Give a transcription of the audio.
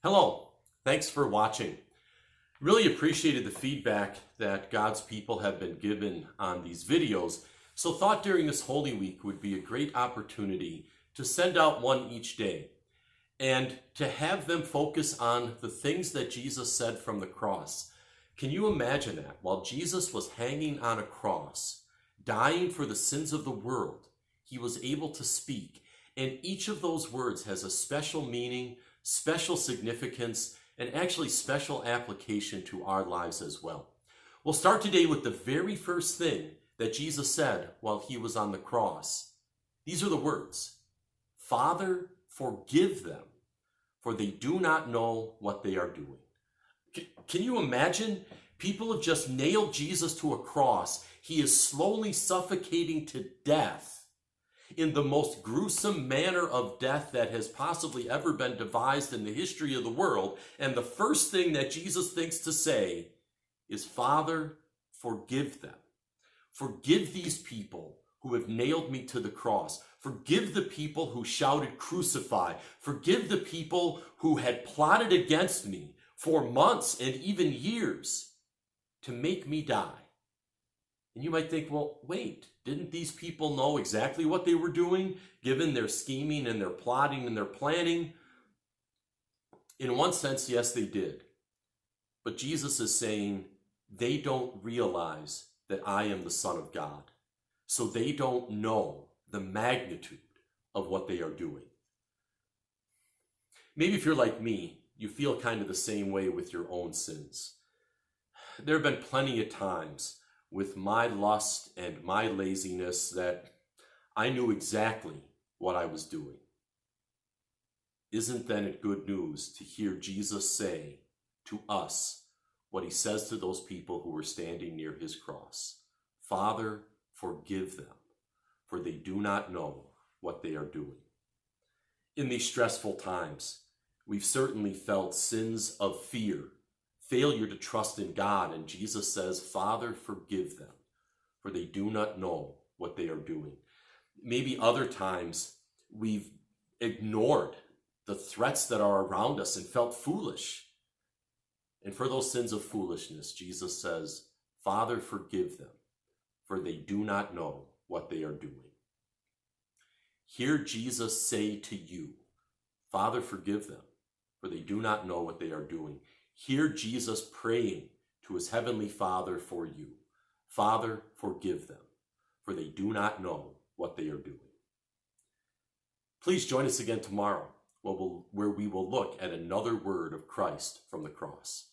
Hello, thanks for watching. Really appreciated the feedback that God's people have been given on these videos, so thought during this Holy Week would be a great opportunity to send out one each day and to have them focus on the things that Jesus said from the cross. Can you imagine that? While Jesus was hanging on a cross, dying for the sins of the world, he was able to speak, and each of those words has a special meaning, special significance, and actually special application to our lives as well. We'll start today with the very first thing that Jesus said while he was on the cross. These are the words, "Father, forgive them, for they do not know what they are doing." Can you imagine? People have just nailed Jesus to a cross. He is slowly suffocating to death in the most gruesome manner of death that has possibly ever been devised in the history of the world. And the first thing that Jesus thinks to say is, "Father, forgive them. Forgive these people who have nailed me to the cross. Forgive the people who shouted, 'Crucify.' Forgive the people who had plotted against me for months and even years to make me die." And you might think, well, wait, didn't these people know exactly what they were doing, given their scheming and their plotting and their planning? In one sense, yes, they did. But Jesus is saying they don't realize that I am the Son of God. So they don't know the magnitude of what they are doing. Maybe if you're like me, you feel kind of the same way with your own sins. There have been plenty of times with my lust and my laziness that I knew exactly what I was doing. Isn't then it good news to hear Jesus say to us what he says to those people who were standing near his cross? "Father, forgive them, for they do not know what they are doing." In these stressful times, we've certainly felt sins of fear, failure to trust in God, and Jesus says, "Father, forgive them, for they do not know what they are doing." Maybe other times we've ignored the threats that are around us and felt foolish. And for those sins of foolishness, Jesus says, "Father, forgive them, for they do not know what they are doing." Hear Jesus say to you, "Father, forgive them, for they do not know what they are doing." Hear Jesus praying to his heavenly Father for you. "Father, forgive them, for they do not know what they are doing." Please join us again tomorrow, where we will look at another word of Christ from the cross.